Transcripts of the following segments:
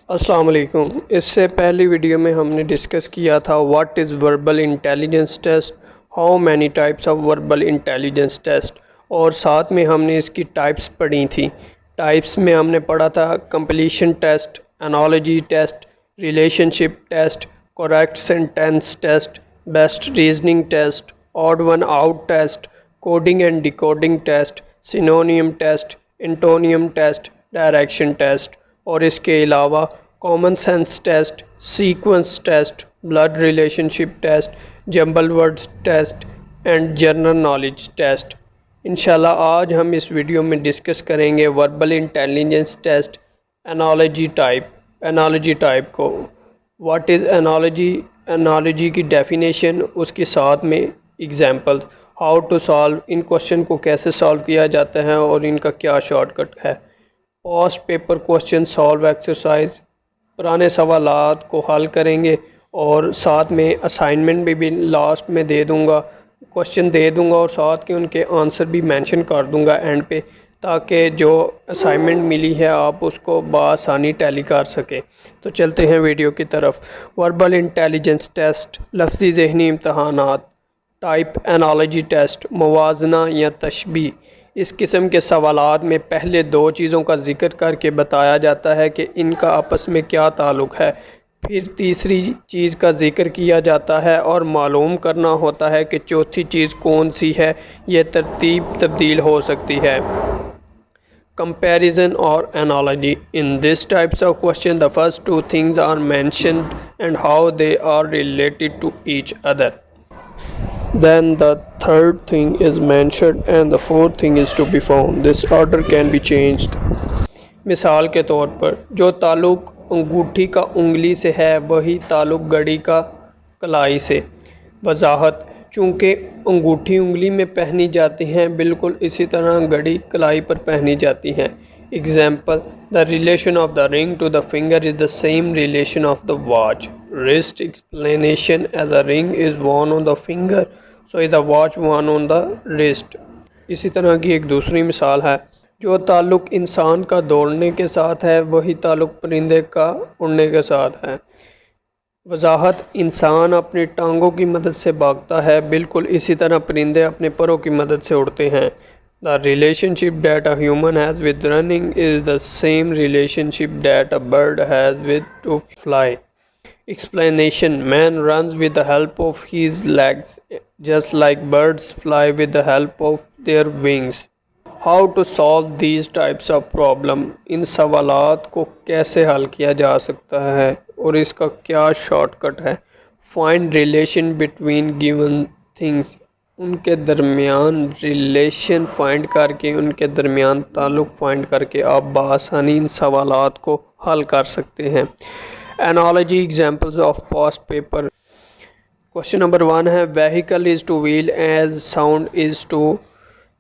السلام علیکم۔ اس سے پہلی ویڈیو میں ہم نے ڈسکس کیا تھا what is verbal intelligence test, how many types of verbal intelligence test, اور ساتھ میں ہم نے اس کی ٹائپس پڑھی تھیں۔ ٹائپس میں ہم نے پڑھا تھا completion test, analogy test, relationship test, correct sentence test, best reasoning test, odd one out test, coding and decoding test, synonym test, antonym test, direction test, اور اس کے علاوہ common sense test, sequence test, blood relationship test, jumble words test and general knowledge test. انشاءاللہ آج ہم اس video میں discuss کریں گے verbal intelligence test analogy type کو۔ واٹ از انالوجی کی ڈیفینیشن، اس کے ساتھ میں ایگزامپل، ہاؤ ٹو سالو، ان کوشچن کو کیسے سالو کیا جاتا ہے اور ان کا کیا شارٹ کٹ ہے، past paper question solve exercise, پرانے سوالات کو حل کریں گے، اور ساتھ میں اسائنمنٹ بھی لاسٹ میں دے دوں گا، کوشچن دے دوں گا اور ساتھ کے ان کے آنسر بھی مینشن کر دوں گا اینڈ پہ، تاکہ جو اسائنمنٹ ملی ہے آپ اس کو بآسانی ٹیلی کر سکیں۔ تو چلتے ہیں ویڈیو کی طرف۔ وربل انٹیلیجنس ٹیسٹ، لفظی ذہنی امتحانات، ٹائپ انالوجی ٹیسٹ، موازنہ یا تشبیہ۔ اس قسم کے سوالات میں پہلے دو چیزوں کا ذکر کر کے بتایا جاتا ہے کہ ان کا آپس میں کیا تعلق ہے، پھر تیسری چیز کا ذکر کیا جاتا ہے اور معلوم کرنا ہوتا ہے کہ چوتھی چیز کون سی ہے۔ یہ ترتیب تبدیل ہو سکتی ہے۔ Comparison or analogy. In this types of question, the first two things are mentioned and how they are related to each other. Then the third thing is mentioned and the fourth thing is to be found. This order can be changed. مثال کے طور پر، جو تعلق انگوٹھی کا انگلی سے ہے وہی تعلق گھڑی کا کلائی سے۔ وضاحت، چونکہ انگوٹھی انگلی میں پہنی جاتی ہیں بالکل اسی طرح گھڑی کلائی پر پہنی جاتی ہیں۔ Example, the relation of the ring to the finger is the same relation of the watch. Wrist explanation, as a ring is worn on the finger, so is a watch worn on the wrist. اسی طرح کی ایک دوسری مثال ہے، جو تعلق انسان کا دوڑنے کے ساتھ ہے وہی تعلق پرندے کا اڑنے کے ساتھ ہے۔ وضاحت، انسان اپنی ٹانگوں کی مدد سے بھاگتا ہے بالکل اسی طرح پرندے اپنے پروں کی مدد سے اڑتے ہیں۔ The relationship that a human has with running is the same relationship that a bird has with to fly. Explanation, man runs with the help of his legs, just like birds fly with the help of their wings. How to solve these types of problem. ان سوالات کو کیسے حل کیا جا سکتا ہے اور اس کا کیا شارٹ کٹ ہے۔ Find relation between given things. ان کے درمیان ریلیشن فائنڈ کر کے، ان کے درمیان تعلق فائنڈ کر کے آپ بآسانی ان سوالات کو حل کر سکتے ہیں۔ Analogy, examples of past paper. Question number 1 ہے vehicle is to wheel as sound is to.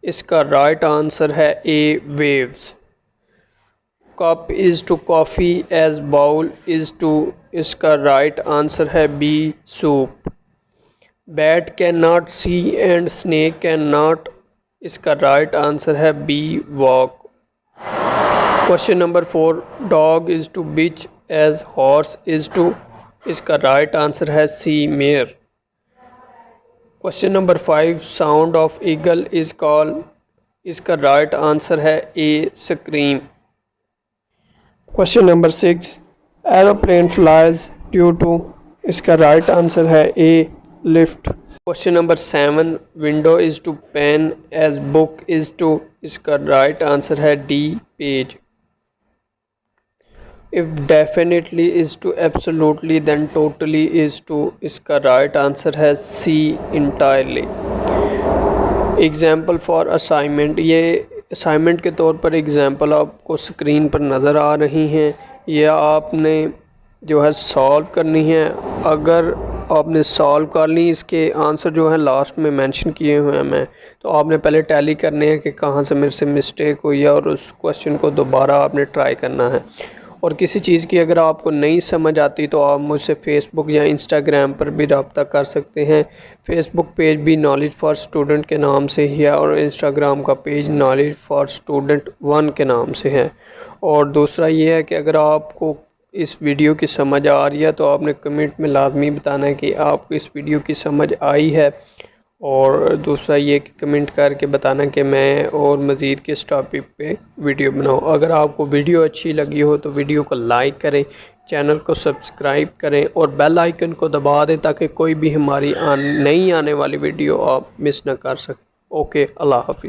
اس کا رائٹ آنسر ہے A, waves. Cup is to coffee as bowl is to. اس کا رائٹ آنسر ہے B, soup. Bat cannot see and snake cannot. اس کا right answer ہے B, walk. Question number 4, dog is to bitch as horse is to. اس کا right answer ہے C, mare. Question number 5, sound of eagle is call. اس کا right answer ہے A, scream. Question number 6, aeroplane flies due to. اس کا right answer ہے A, lift. Question number 7, window is to pen as book is to. اس کا right answer ہے D, page. If definitely is to absolutely then totally is to. اس کا right answer ہے C, entirely. Example for assignment. یہ assignment کے طور پر example آپ کو screen پر نظر آ رہی ہیں، یہ آپ نے جو ہے سالو کرنی ہے۔ اگر آپ نے سالو کر لی، اس کے آنسر جو ہے لاسٹ میں مینشن کیے ہوئے ہیں میں، تو آپ نے پہلے ٹیلی کرنے ہیں کہ کہاں سے میرے سے مسٹیک ہوئی ہے اور اس کوشچن کو دوبارہ آپ نے ٹرائی کرنا ہے۔ اور کسی چیز کی اگر آپ کو نہیں سمجھ آتی تو آپ مجھ سے فیس بک یا انسٹاگرام پر بھی رابطہ کر سکتے ہیں۔ فیس بک پیج بھی نالج فار اسٹوڈنٹ کے نام سے ہی ہے اور انسٹاگرام کا پیج نالج فار اسٹوڈنٹ 1 کے نام سے ہے۔ اور دوسرا یہ ہے کہ اگر آپ کو اس ویڈیو کی سمجھ آ رہی ہے تو آپ نے کمنٹ میں لازمی بتانا ہے کہ آپ کو اس ویڈیو کی سمجھ آئی ہے، اور دوسرا یہ کہ کمنٹ کر کے بتانا کہ میں اور مزید کس ٹاپک پہ ویڈیو بناؤں۔ اگر آپ کو ویڈیو اچھی لگی ہو تو ویڈیو کو لائک کریں، چینل کو سبسکرائب کریں اور بیل آئیکن کو دبا دیں تاکہ کوئی بھی ہماری نئی آنے والی ویڈیو آپ مس نہ کر سکیں۔ اوکے، اللہ حافظ۔